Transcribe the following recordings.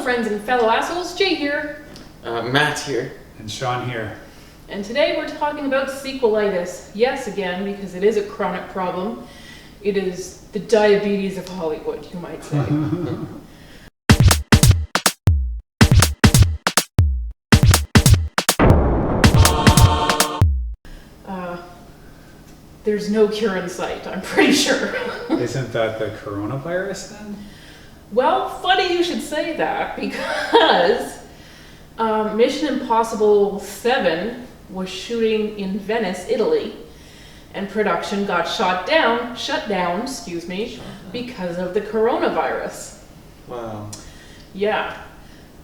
friends and fellow assholes, Jay here. Matt here. And Sean here. And today we're talking about sequelitis. Yes, again, because it is a chronic problem. It is the diabetes of Hollywood, you might say. There's no cure in sight, I'm pretty sure. Isn't that the coronavirus then? Well, funny you should say that, because Mission Impossible 7 was shooting in Venice, Italy, and production got shut down, because of the coronavirus. Wow. Yeah,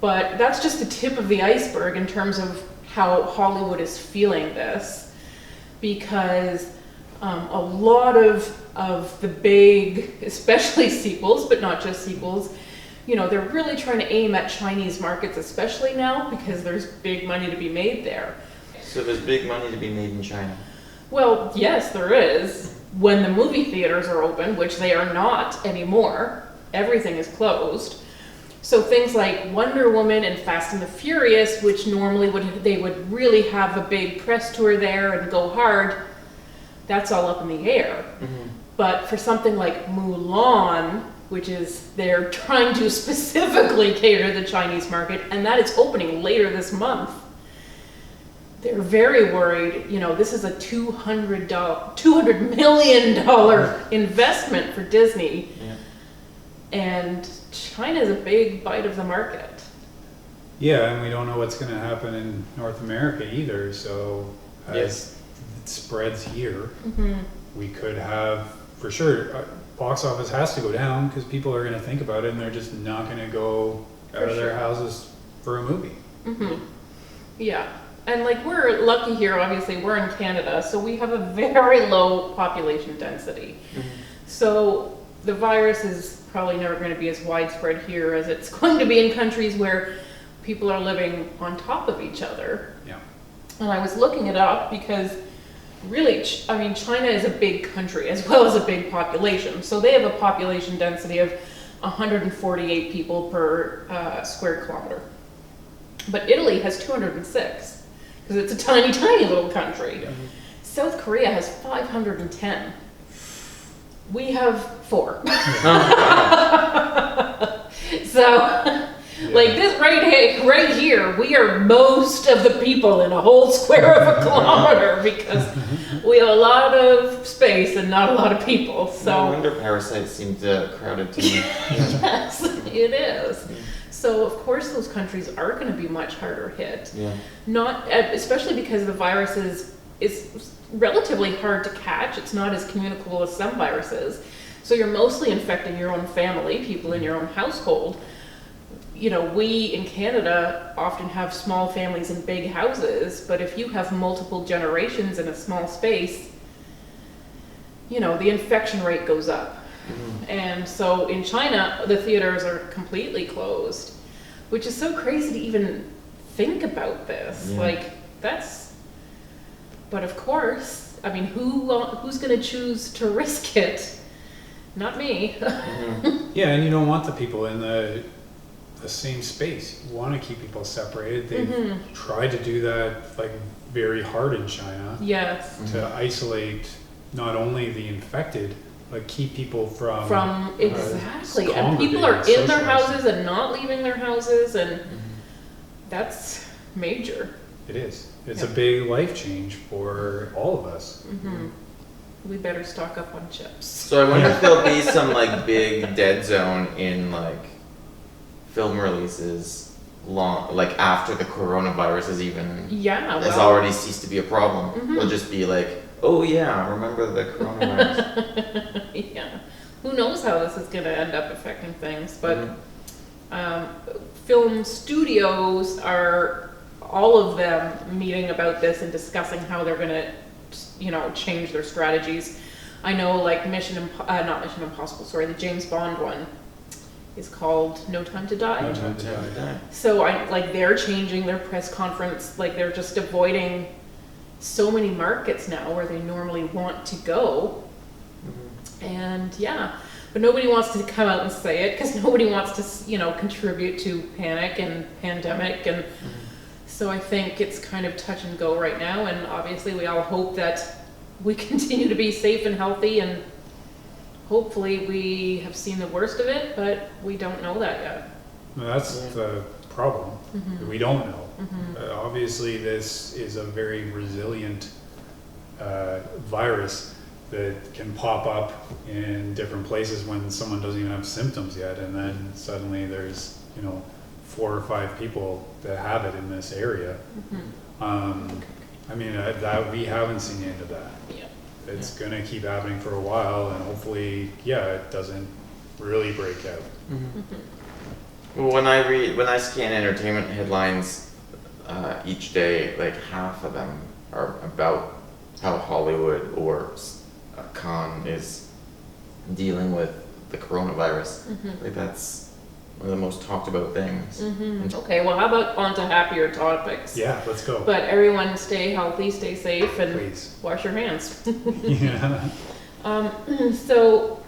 but that's just the tip of the iceberg in terms of how Hollywood is feeling this, because a lot of the big, especially sequels, but not just sequels, you know, they're really trying to aim at Chinese markets, especially now, because there's big money to be made there. So there's big money to be made in China? Well, yes, there is. When the movie theaters are open, which they are not anymore, everything is closed. So things like Wonder Woman and Fast and the Furious, which normally they would really have a big press tour there and go hard, that's all up in the air. Mm-hmm. But for something like Mulan, which is they're trying to specifically cater to the Chinese market, and that is opening later this month. They're very worried. You know, this is a $200 million investment for Disney. Yeah. And China is a big bite of the market. Yeah, and we don't know what's going to happen in North America either. So as it spreads here, we could have, for sure, box office has to go down because people are going to think about it and they're just not going to go out of their houses for a movie. Mm-hmm. Yeah. And like we're lucky here, obviously we're in Canada, so we have a very low population density. Mm-hmm. So the virus is probably never going to be as widespread here as it's going to be in countries where people are living on top of each other. Yeah. And I was looking it up because really, I mean, China is a big country as well as a big population. So they have a population density of 148 people per square kilometer. But Italy has 206 because it's a tiny, tiny little country. Yeah. South Korea has 510. We have 4. So... Like this right here, we are most of the people in a whole square of a kilometer because we have a lot of space and not a lot of people. So no wonder parasites seem crowded to me. Yes, it is. So of course those countries are going to be much harder hit. Yeah. Not especially because the virus is relatively hard to catch. It's not as communicable as some viruses. So you're mostly infecting your own family, people in your own household. You know, we in Canada often have small families in big houses, but if you have multiple generations in a small space, you know, the infection rate goes up. Mm-hmm. And so in China, the theaters are completely closed, which is so crazy to even think about this. Yeah. Like, but of course, I mean, who's going to choose to risk it? Not me. Mm-hmm. Yeah, and you don't want the people in the same space. You want to keep people separated. They've tried to do that like very hard in China. Yes. To isolate not only the infected, but keep people from exactly. And people are in their houses and not leaving their houses, and that's major. It is. It's a big life change for all of us. Mm-hmm. We better stock up on chips. So I wonder if there'll be some like big dead zone in like film releases like after the coronavirus is even has already ceased to be a problem. Mm-hmm. It'll just be like, oh yeah, remember the coronavirus. Yeah, who knows how this is going to end up affecting things, but film studios are all of them meeting about this and discussing how they're going to, you know, change their strategies. I know like the James Bond one is called No Time to Die. No Time to Die. So they're changing their press conference, like they're just avoiding so many markets now where they normally want to go. Mm-hmm. And yeah, But nobody wants to come out and say it because nobody wants to, contribute to panic and pandemic. And so I think it's kind of touch and go right now. And obviously we all hope that we continue to be safe and healthy, and hopefully we have seen the worst of it, but we don't know that yet. Well, that's the problem. We don't know. Obviously this is a very resilient virus that can pop up in different places when someone doesn't even have symptoms yet, and then suddenly there's 4 or 5 people that have it in this area. I mean, that we haven't seen the end of that. It's gonna keep happening for a while, and hopefully it doesn't really break out. Well, when I scan entertainment headlines each day, like half of them are about how Hollywood or Cannes is dealing with the coronavirus. Like that's one of the most talked about things. Okay, well, how about on to happier topics? Yeah, let's go. But everyone stay healthy, stay safe, and Please. Wash your hands. Yeah. So,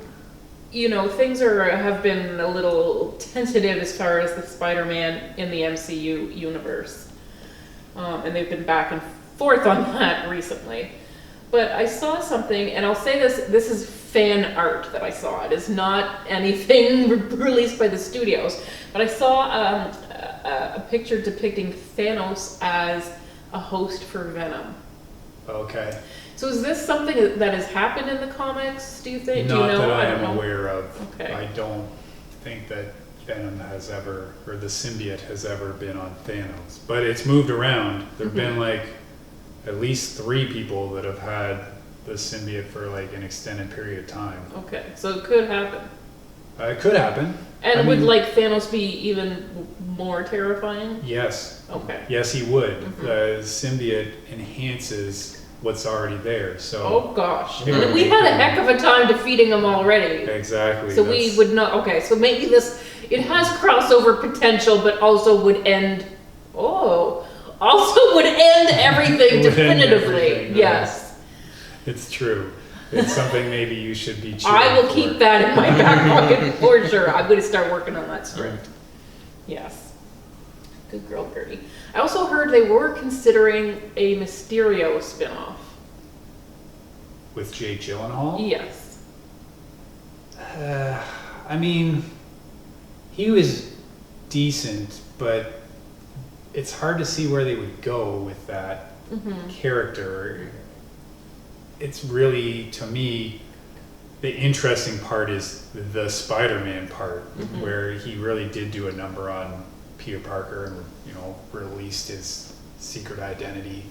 things have been a little tentative as far as the Spider-Man in the MCU universe. And they've been back and forth on that recently. But I saw something, and I'll say this is fan art that I saw. It is not anything released by the studios. But I saw a picture depicting Thanos as a host for Venom. Okay. So is this something that has happened in the comics, do you think? Not do you know? that I don't am know. aware of. Okay. I don't think that Venom has ever, or the symbiote has ever been on Thanos. But it's moved around. There have been at least 3 people that have had the symbiote for an extended period of time. Okay, so it could happen. It could happen. And would Thanos be even more terrifying? Yes. Okay. Yes, he would. The symbiote enhances what's already there. So. Oh gosh. We had a heck of a time defeating him already. Exactly. So we would not. Okay, so maybe it has crossover potential, but also would end. Also would end everything definitively. Everything, yes. It's true. It's something maybe you should be cheering I will for. keep that in my back pocket for sure. I'm going to start working on that script. Yes. Good girl, Gertie. I also heard they were considering a Mysterio spinoff. With Jake Gyllenhaal? Yes. I mean, he was decent, but it's hard to see where they would go with that character. It's really, to me, the interesting part is the Spider-Man part, where he really did do a number on Peter Parker and released his secret identity.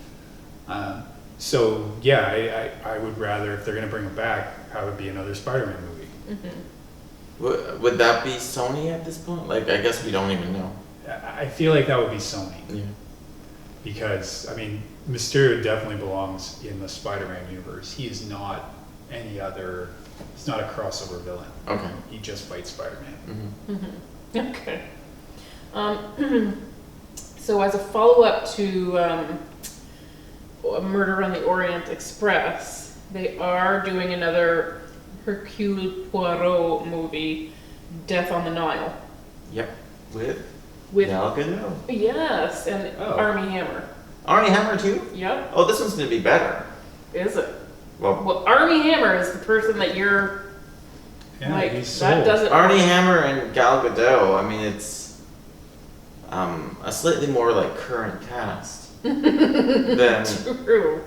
So yeah, I would rather, if they're going to bring him back, have it be another Spider-Man movie. Would that be Sony at this point? I guess we don't even know. I feel like that would be Sony. Yeah. Because, Mysterio definitely belongs in the Spider-Man universe. He is not any other, he's not a crossover villain. Okay. He just fights Spider-Man. Okay. So as a follow-up to Murder on the Orient Express, they are doing another Hercule Poirot movie, Death on the Nile. Yep. With Gal Gadot. Yes, and Armie Hammer. Armie Hammer too? Yep. Oh, this one's going to be better. Is it? Well, Armie Hammer is the person that you're he's sold. that doesn't. Armie Hammer and Gal Gadot. It's a slightly more current cast than. True.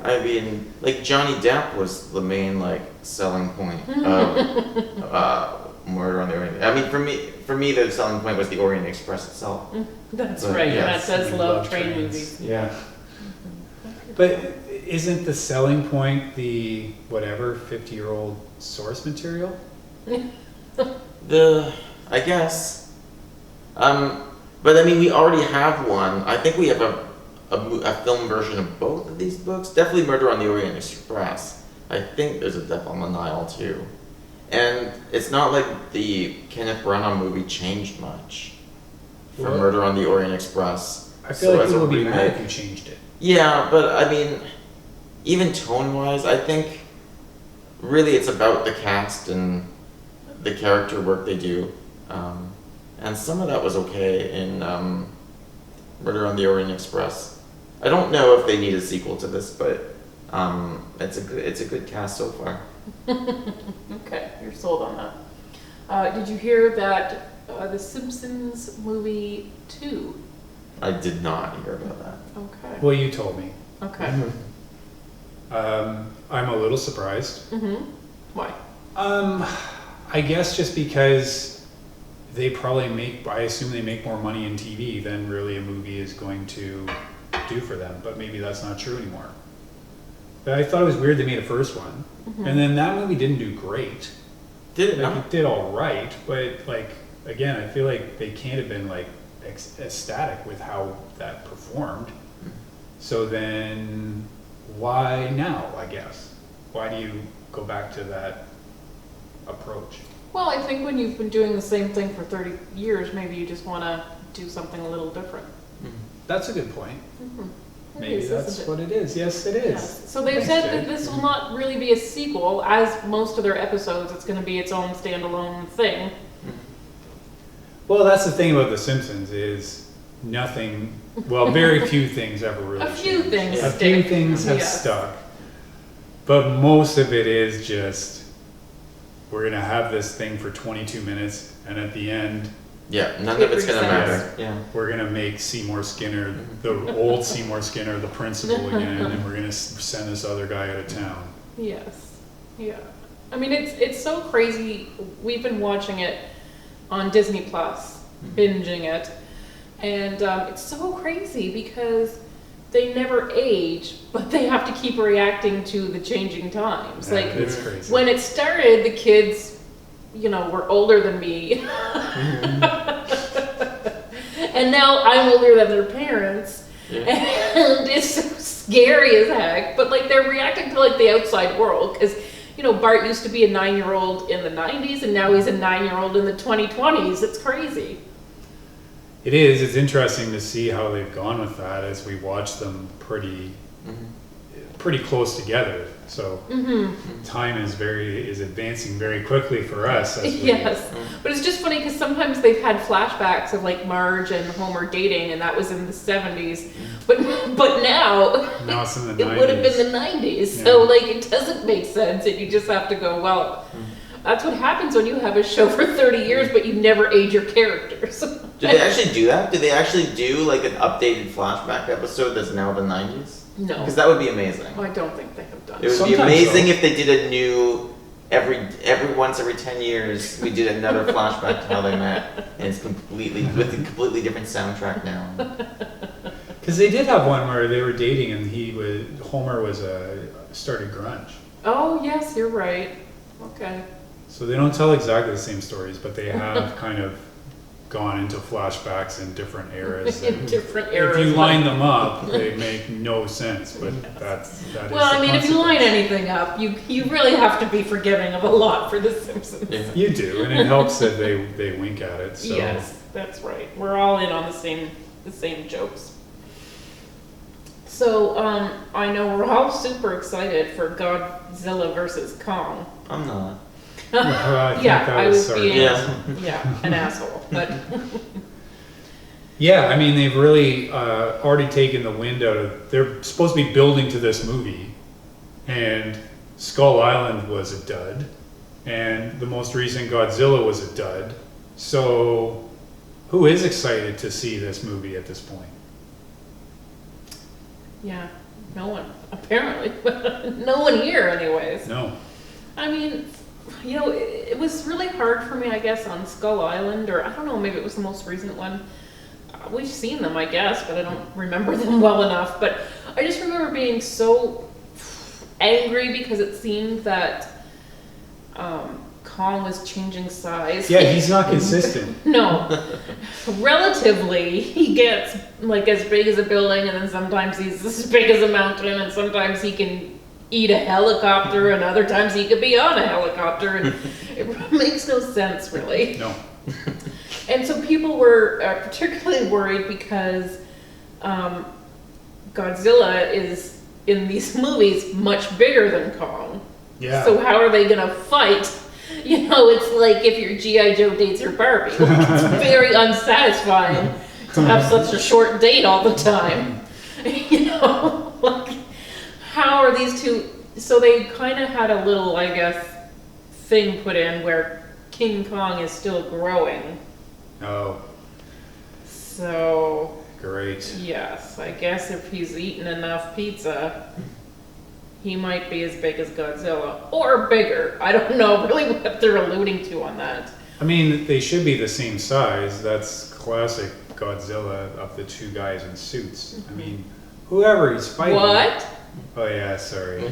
Johnny Depp was the main selling point of Murder on the Orient. For me, the selling point was the Orient Express itself. That's right. Yes. That does love train movies. Yeah. But isn't the selling point the 50-year-old source material? I guess. But we already have one. I think we have a film version of both of these books. Definitely Murder on the Orient Express. I think there's a Death on the Nile too. And it's not like the Kenneth Branagh movie changed much from Murder on the Orient Express. I feel like people would be mad if you changed it. Yeah, but even tone-wise, I think really it's about the cast and the character work they do, and some of that was okay in Murder on the Orient Express. I don't know if they need a sequel to this, but it's a good cast so far. Okay, you're sold on that. Did you hear that the Simpsons movie 2? I did not hear about that. Okay. Well, you told me. Okay. I'm a little surprised. Why? I guess just because they probably I assume they make more money in TV than really a movie is going to do for them, but maybe that's not true anymore. But I thought it was weird they made a first one, and then that movie didn't do great. Did it? Like, it did all right, but like again, I feel like they can't have been like ecstatic with how that performed. So then, why now? I guess why do you go back to that approach? Well, I think when you've been doing the same thing for 30 years, maybe you just want to do something a little different. That's a good point. Maybe is, that's what it is. Yes, it is. Yes. So they've said that this will not really be a sequel. As most of their episodes, it's going to be its own standalone thing. Well, that's the thing about The Simpsons is nothing, well, very few things ever really A few change. things A stick. few things have Yes. stuck. But most of it is just, we're going to have this thing for 22 minutes, and at the end, Yeah, none of it's gonna matter. Yeah. we're going to make Seymour Skinner, the old Seymour Skinner, the principal again, and we're going to send this other guy out of town. Yes. Yeah. I mean, it's so crazy. We've been watching it on Disney Plus, binging it, and it's so crazy because they never age, but they have to keep reacting to the changing times. Yeah, Like it's crazy. when it started, the kids, were older than me, and now I'm older than their parents, and it's so scary as heck. But like they're reacting to like the outside world because. Bart used to be a 9-year-old in the 90s, and now he's a 9-year-old in the 2020s. It's crazy. It is. It's interesting to see how they've gone with that as we watch them pretty close together. So time is advancing very quickly for us. As we, Yes, but it's just funny because sometimes they've had flashbacks of like Marge and Homer dating, and that was in the 70s. But now it's in the 90s. It would have been the 90s. Yeah. So like it doesn't make sense, and you just have to go, well, that's what happens when you have a show for 30 years, but you never age your characters. Do they actually do that? Do they actually do like an updated flashback episode that's now the 90s? No. Because that would be amazing. I don't think they have done It would Sometimes be amazing so. if they did a new every 10 years we did another flashback to how they met, and it's with a completely different soundtrack now. Because they did have one where they were dating and Homer was started grunge. Oh yes, you're right. Okay. So they don't tell exactly the same stories, but they have kind of gone into flashbacks in different eras. In different eras. If you line them up, they make no sense, but that is Well, I the mean, if you line consequence. anything up, you really have to be forgiving of a lot for The Simpsons. Yeah. You do, and it helps that they wink at it. So. Yes, that's right. We're all in on the same jokes. So I know we're all super excited for Godzilla versus Kong. I'm not. I think Yeah, that I was being Yeah. an asshole, but Yeah, I mean, they've really already taken the wind out of. They're supposed to be building to this movie, and Skull Island was a dud, and the most recent Godzilla was a dud. So, who is excited to see this movie at this point? yeah, no one apparently, no one here, anyways. No. I mean, it was really hard for me, I guess, on Skull Island, or I don't know, maybe it was the most recent one. We've seen them, I guess, but I don't remember them well enough. But I just remember being so angry because it seemed that Kong was changing size. Yeah, he's not consistent. No. Relatively, he gets like as big as a building, and then sometimes he's as big as a mountain, and sometimes he can eat a helicopter, and other times he could be on a helicopter, and it makes no sense, really. No. And so people were particularly worried because Godzilla is, in these movies, much bigger than Kong. Yeah. So how are they going to fight? It's like if your G.I. Joe dates your Barbie. Like, it's very unsatisfying to have such a short date all the time. Like, how are these two? So they kind of had a little, I guess, thing put in where King Kong is still growing. Oh. So. Great. Yes, I guess if he's eaten enough pizza, he might be as big as Godzilla. Or bigger. I don't know really what they're alluding to on that. I mean, they should be the same size. That's classic Godzilla of the two guys in suits. I mean, whoever he's fighting. What? Oh yeah, sorry.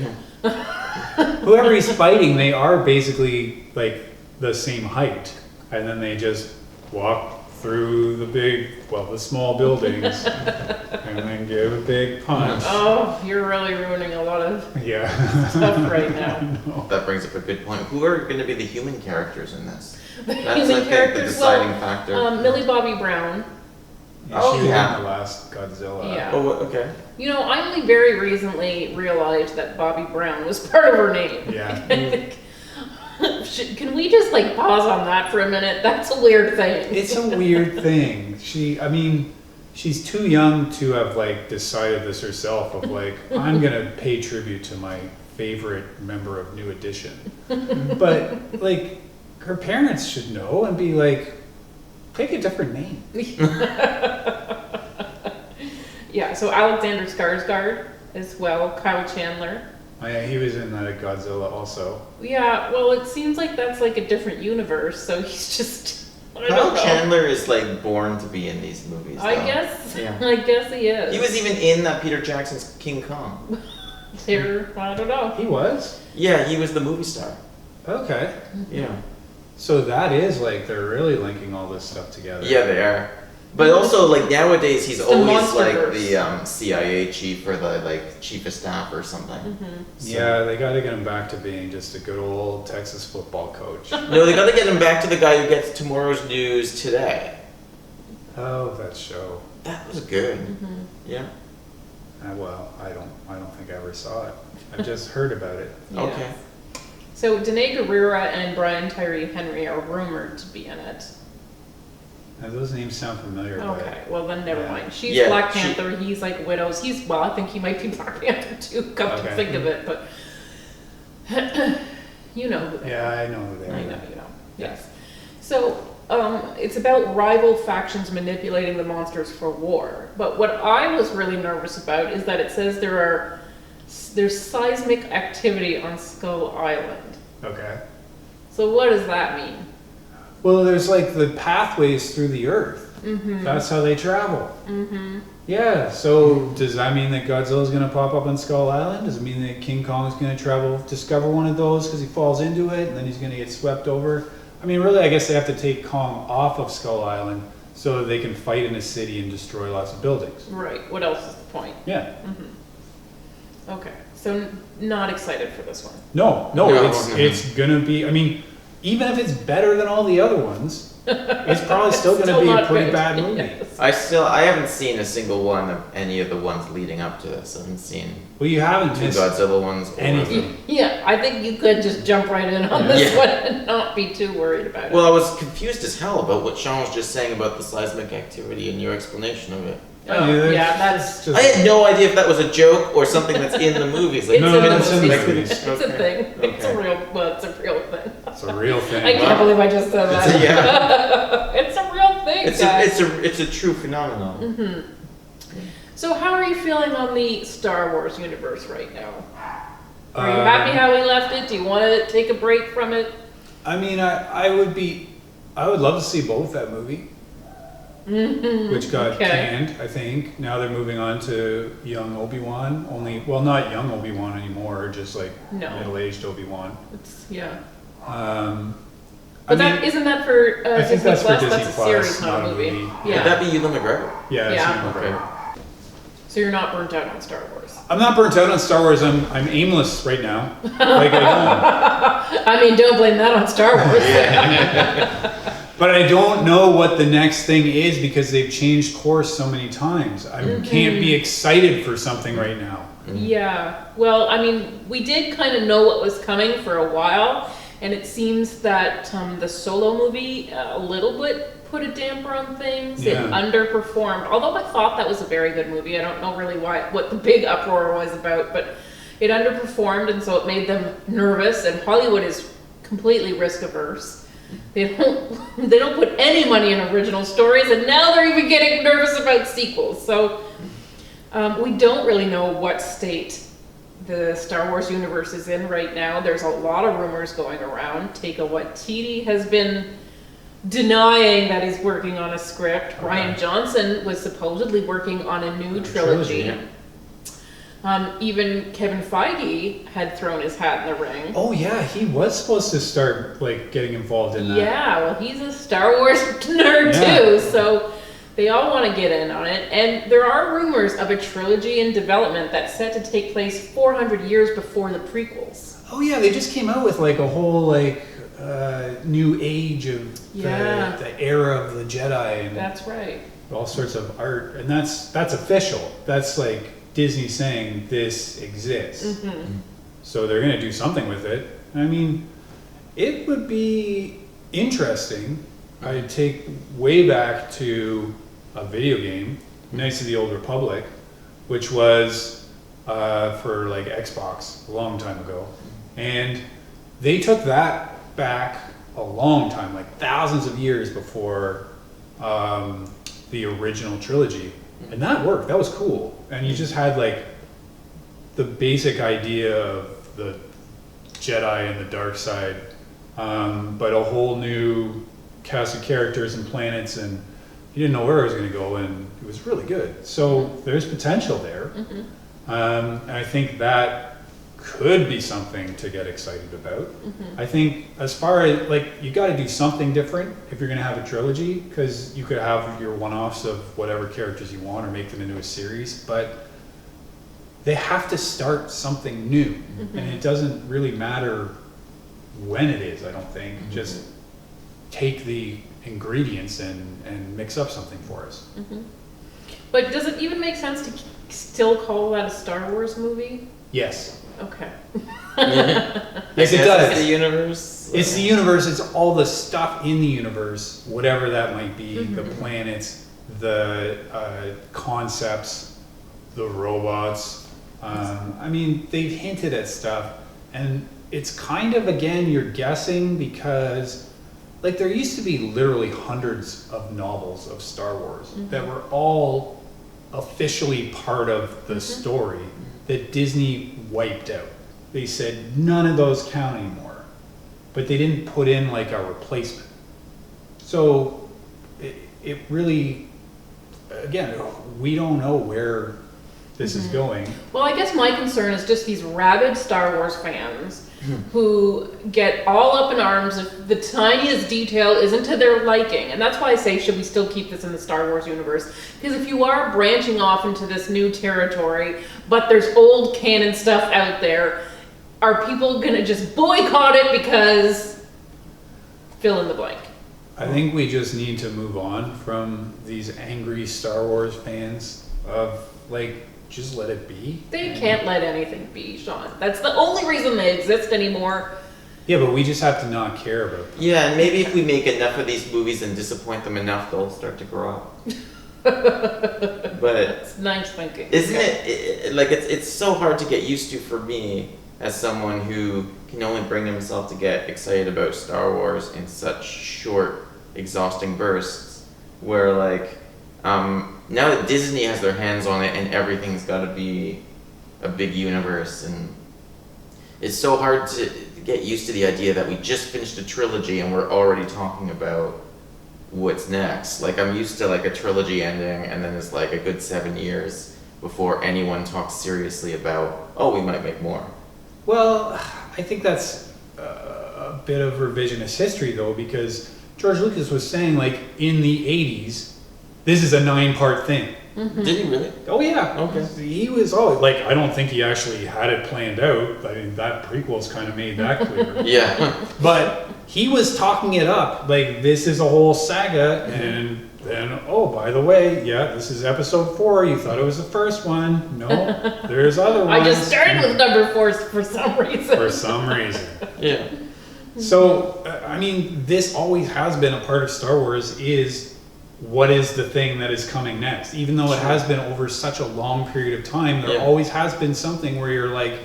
Whoever he's fighting, they are basically like the same height. And then they just walk through the small buildings and then give a big punch. Oh, you're really ruining a lot of stuff right now. No. That brings up a good point. Who are going to be the human characters in this? That's human characters, the deciding factor. Millie Bobby Brown. Yeah, she was in the last Godzilla. Yeah. Oh, okay. I only very recently realized that Bobby Brown was part of her name. Yeah. Can we just pause on that for a minute? That's a weird thing. It's a weird thing. She's too young to have decided this herself of I'm gonna pay tribute to my favorite member of New Edition. But her parents should know and be pick a different name. Yeah, so Alexander Skarsgard as well, Kyle Chandler. Oh yeah, he was in that Godzilla also. Yeah, well, it seems like that's a different universe, so he's just. Kyle Chandler is born to be in these movies. I guess he is. He was even in that Peter Jackson's King Kong. I don't know. He was? Yeah, he was the movie star. Okay. Yeah. So that is they're really linking all this stuff together. Yeah, they are. But also, nowadays, he's the always Monsterverse. the CIA chief or the chief of staff or something. Mm-hmm. So. Yeah, they got to get him back to being just a good old Texas football coach. No, they got to get him back to the guy who gets tomorrow's news today. Oh, that show. That was good. Mm-hmm. Yeah. Well, I don't think I ever saw it. I just heard about it. Yeah. Okay. So Danai Gurira and Brian Tyree Henry are rumored to be in it. Now, those names sound familiar. Okay, well then never Yeah. mind. She's Yeah, Black Panther, he's Widows. I think he might be Black Panther too, come to think of it, but you know who they are. Yeah, I know who they are. I know, yes. So, it's about rival factions manipulating the monsters for war. But what I was really nervous about is that it says there's seismic activity on Skull Island. Okay. So what does that mean? Well, there's the pathways through the earth. Mm-hmm. That's how they travel. Mm-hmm. Yeah, so does that mean that Godzilla's going to pop up on Skull Island? Does it mean that King Kong's going to discover one of those because he falls into it and then he's going to get swept over? I mean, really, I guess they have to take Kong off of Skull Island so that they can fight in a city and destroy lots of buildings. Right, what else is the point? Yeah. Mm-hmm. Okay, so not excited for this one. No, it's going to be, I mean, even if it's better than all the other ones, it's probably still going to be a pretty bad movie. Yes. I haven't seen a single one of any of the ones leading up to this. I haven't seen Well, you haven't two missed Godzilla ones. Or anything. Yeah, I think you could just jump right in on this one and not be too worried about it. Well, I was confused as hell about what Sean was just saying about the seismic activity and your explanation of it. Yeah, that's just, I had no idea if that was a joke or something that's in the movies. It's no, in the that's in the movies. movies. It's a thing. It's a real thing. It's a real thing. I can't believe I just said that. Yeah. It's a real thing, guys. It's a true phenomenon. Mm-hmm. So how are you feeling on the Star Wars universe right now? Are you happy how we left it? Do you want to take a break from it? I mean, I would love to see both that movie. Mm-hmm. Which got canned, I think. Now they're moving on to young Obi-Wan. Not young Obi-Wan anymore, just middle-aged Obi-Wan. Isn't that for I think Disney that's Plus? for Disney That's a Plus, series, not a not a movie. movie. Yeah. Would that be Ewan McGregor? Yeah, that's Yeah. Ewan McGregor. So you're not burnt out on Star Wars? I'm not burnt out on Star Wars. I'm aimless right now. I mean, don't blame that on Star Wars. But I don't know what the next thing is because they've changed course so many times. I can't be excited for something right now. Yeah. Well, I mean, we did kind of know what was coming for a while And it seems that the Solo movie a little bit put a damper on things. Yeah. It underperformed. Although I thought that was a very good movie. I don't know really what the big uproar was about, but it underperformed, and so it made them nervous. And Hollywood is completely risk averse. They don't put any money in original stories, and now they're even getting nervous about sequels. So we don't really know what state the Star Wars universe is in right now. There's a lot of rumors going around. Taika Waititi has been denying that he's working on a script. Okay. Rian Johnson was supposedly working on a new trilogy. Even Kevin Feige had thrown his hat in the ring. Oh yeah, he was supposed to start getting involved in that. Yeah, well, he's a Star Wars nerd too, so they all want to get in on it. And there are rumors of a trilogy in development that's set to take place 400 years before the prequels. Oh yeah, they just came out with a whole new age of the era of the Jedi. And that's right. All sorts of art, and that's official. That's Disney saying this exists. Mm-hmm. So they're going to do something with it. I mean, it would be interesting. I'd take way back to a video game, Knights of the Old Republic, which was for Xbox a long time ago. And they took that back a long time, thousands of years before the original trilogy. And that worked. That was cool. And you just had the basic idea of the Jedi and the dark side, but a whole new cast of characters and planets, and you didn't know where it was going to go, and it was really good. So there's potential there. Mm-hmm. And I think that could be something to get excited about. Mm-hmm. I think as far as you got to do something different if you're going to have a trilogy, because you could have your one-offs of whatever characters you want or make them into a series, but they have to start something new. Mm-hmm. And it doesn't really matter when it is, I don't think. Mm-hmm. Just take the ingredients and mix up something for us. Mm-hmm. But does it even make sense to still call that a Star Wars movie? Yes. Okay. Yes, it does. It's the universe. It's the universe. It's all the stuff in the universe, whatever that might be. Mm-hmm. The planets, the concepts, the robots. I mean, they've hinted at stuff, and it's kind of, again, you're guessing because there used to be literally hundreds of novels of Star Wars mm-hmm. that were all officially part of the mm-hmm. story that Disney wiped out. They said none of those count anymore, but they didn't put in a replacement. So it really, again, we don't know where this mm-hmm. is going. Well, I guess my concern is just these rabid Star Wars fans who get all up in arms if the tiniest detail isn't to their liking. And that's why I say, should we still keep this in the Star Wars universe? Because if you are branching off into this new territory, but there's old canon stuff out there, are people going to just boycott it because fill in the blank? I think we just need to move on from these angry Star Wars fans of just let it be. They can't let anything be, Sean. That's the only reason they exist anymore. Yeah, but we just have to not care about them. Yeah, and maybe if we make enough of these movies and disappoint them enough, they'll start to grow up. But it's nice thinking. Isn't it it's so hard to get used to for me as someone who can only bring himself to get excited about Star Wars in such short, exhausting bursts, where now that Disney has their hands on it and everything's got to be a big universe, and it's so hard to get used to the idea that we just finished a trilogy and we're already talking about what's next. I'm used to a trilogy ending, and then it's a good 7 years before anyone talks seriously about, we might make more. Well, I think that's a bit of revisionist history though, because George Lucas was saying in the 80s, this is a 9-part thing. Mm-hmm. Did he really? Oh yeah. Okay. He was always I don't think he actually had it planned out. I mean, that prequel's kind of made that clear. Yeah. But he was talking it up this is a whole saga, mm-hmm. and then by the way, this is episode 4. You thought it was the first one. No, there's other ones. I just started with number 4 for some reason. For some reason. Yeah. So, I mean, this always has been a part of Star Wars, is what is the thing that is coming next? Even though it has been over such a long period of time, there always has been something where you're like,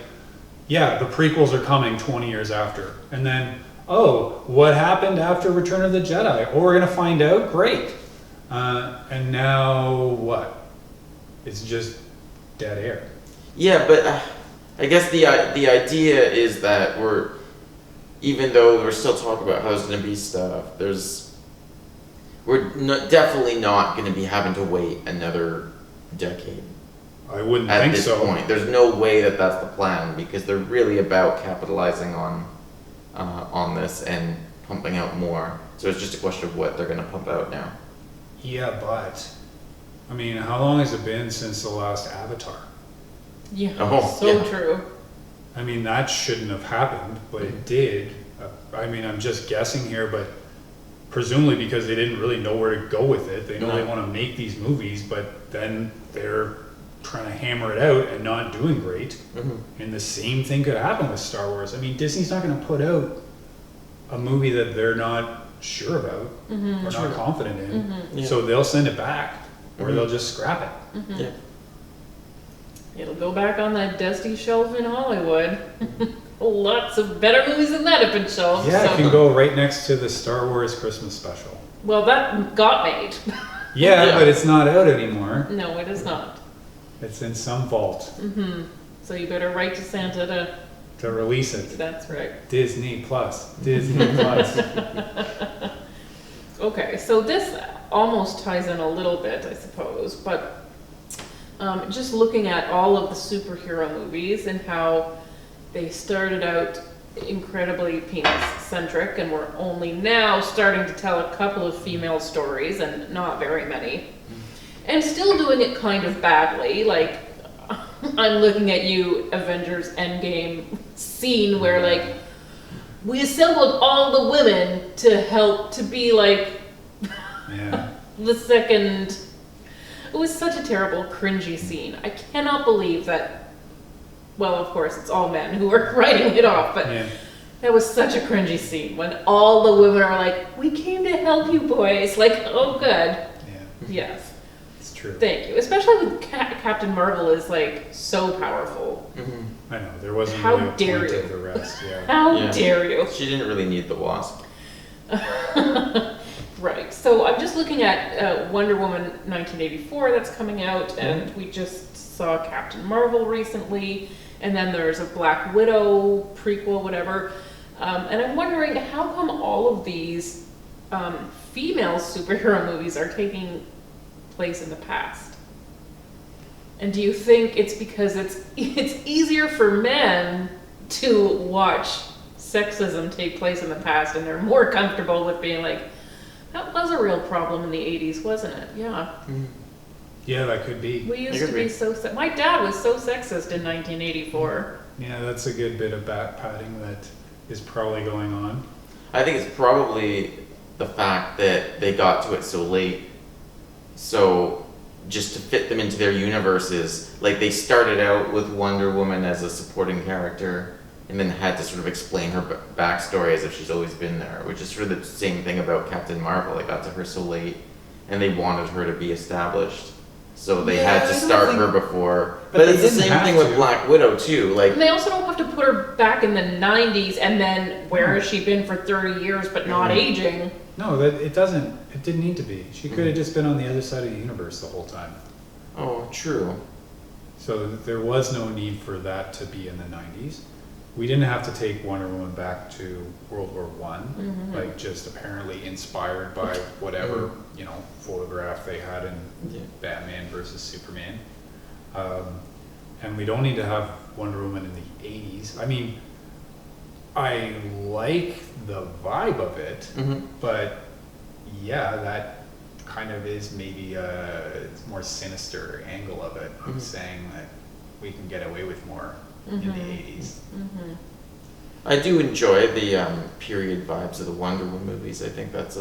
yeah, the prequels are coming 20 years after. And then, oh, what happened after Return of the Jedi? Oh, we're going to find out? Great. And now what? It's just dead air. Yeah, but I guess the idea is that even though we're still talking about how there's going to be stuff, we're definitely not going to be having to wait another decade. I wouldn't think so. At this point, there's no way that that's the plan, because they're really about capitalizing on this and pumping out more. So it's just a question of what they're going to pump out now. Yeah, but I mean, how long has it been since the last Avatar? Yeah, true. I mean, that shouldn't have happened, but it did. I mean, I'm just guessing here, but presumably because they didn't really know where to go with it. They know they want to make these movies, but then they're trying to hammer it out and not doing great. And the same thing could happen with Star Wars. I mean, Disney's not going to put out a movie that they're not sure about or not confident in. So they'll send it back, or they'll just scrap it. Yeah. It'll go back on that dusty shelf in Hollywood. Lots of better movies than that have been shelved. Yeah, it can go right next to the Star Wars Christmas special. Well, that got made. Yeah, but it's not out anymore. No, it is not. It's in some vault. So you better write to Santa to release it. That's right. Disney Plus. Disney Plus. Okay, so this almost ties in a little bit, I suppose, but just looking at all of the superhero movies and how they started out incredibly penis-centric, and we're only now starting to tell a couple of female stories, and not very many. And still doing it kind of badly, like, I'm looking at you, Avengers Endgame scene where, like, we assembled all the women to help to be, like, the second... It was such a terrible, cringy scene. I cannot believe that... Well, of course, it's all men who are writing it off, but that was such a cringy scene when all the women are like, we came to help you boys. Like, oh, good. Yes. It's true. Thank you. Especially with Captain Marvel is, like, so powerful. I know. There wasn't How really a dare point you. of the rest. How dare you. She didn't really need the Wasp. Right. So I'm just looking at Wonder Woman 1984 that's coming out, and we just saw Captain Marvel recently, and then there's a Black Widow prequel, whatever. And I'm wondering how come all of these female superhero movies are taking place in the past? And do you think it's because it's easier for men to watch sexism take place in the past, and they're more comfortable with being like, that was a real problem in the 80s, wasn't it? Yeah. Yeah, that could be. We used to be so... My dad was so sexist in 1984. Yeah, that's a good bit of back padding that is probably going on. I think it's probably the fact that they got to it so late. So just to fit them into their universes, like they started out with Wonder Woman as a supporting character, and then had to sort of explain her backstory as if she's always been there, which is sort of the same thing about Captain Marvel. They got to her so late, and they wanted her to be established. So they had to start her before. But it's the same thing with Black Widow, too. Like, and they also don't have to put her back in the 90s, and then where has she been for 30 years but not aging? No, it didn't need to be. She could have just been on the other side of the universe the whole time. Oh, true. So there was no need for that to be in the 90s. We didn't have to take Wonder Woman back to World War I, like just apparently inspired by whatever, photograph they had in Batman versus Superman. And we don't need to have Wonder Woman in the 80s. I mean, I like the vibe of it, but yeah, that kind of is maybe a more sinister angle of it, of saying that we can get away with more in the 80s. I do enjoy the period vibes of the Wonder Woman movies. I think that's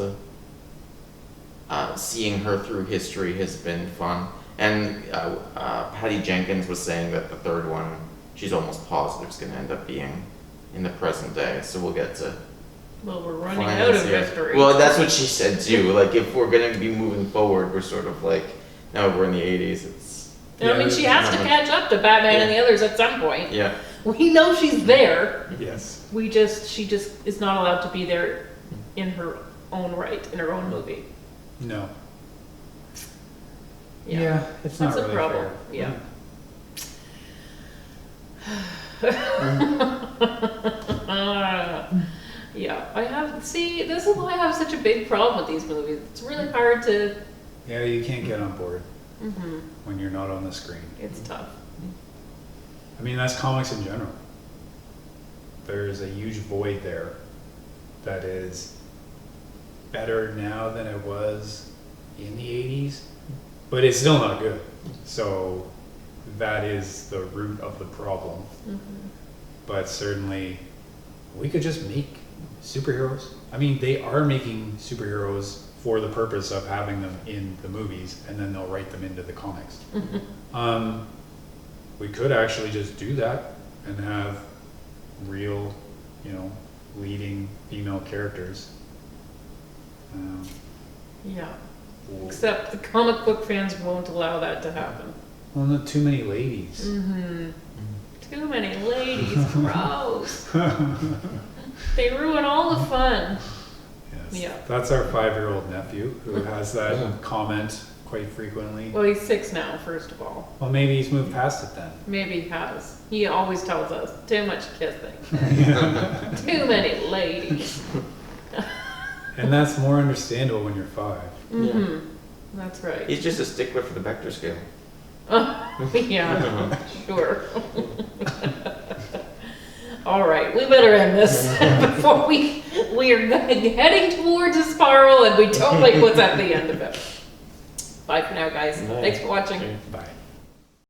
seeing her through history has been fun. And Patty Jenkins was saying that the third one, she's almost positive is going to end up being in the present day. So we'll get to Well, we're running out of history. Well, that's what she said too. Like, if we're gonna be moving forward, we're sort of like, now we're in the 80s. I mean, she has to catch up to Batman and the others at some point. Yeah. We know she's there. Yes. She just is not allowed to be there in her own right, in her own movie. No. Yeah, it's that's not a really problem. fair. Yeah, this is why I have such a big problem with these movies. It's really hard to... Yeah, you can't get on board when you're not on the screen. It's tough. I mean, that's comics in general. There's a huge void there that is better now than it was in the 80s, but it's still not good. So that is the root of the problem. But certainly, we could just make superheroes. I mean, they are making superheroes for the purpose of having them in the movies, and then they'll write them into the comics. We could actually just do that and have real, leading female characters. Except the comic book fans won't allow that to happen. Well, not too many ladies. Too many ladies, gross. They ruin all the fun. Yes. Yeah. That's our 5-year-old nephew who has that comment quite frequently. Well, he's 6 now, first of all. Well, maybe he's moved past it then. Maybe he has. He always tells us, too much kissing. Too many ladies. And that's more understandable when you're 5. That's right. He's just a stickler for the Bechdel scale. Yeah, sure. All right, we better end this before we are heading towards a spiral and we don't like what's at the end of it. Bye for now, guys. Thanks for watching. Bye.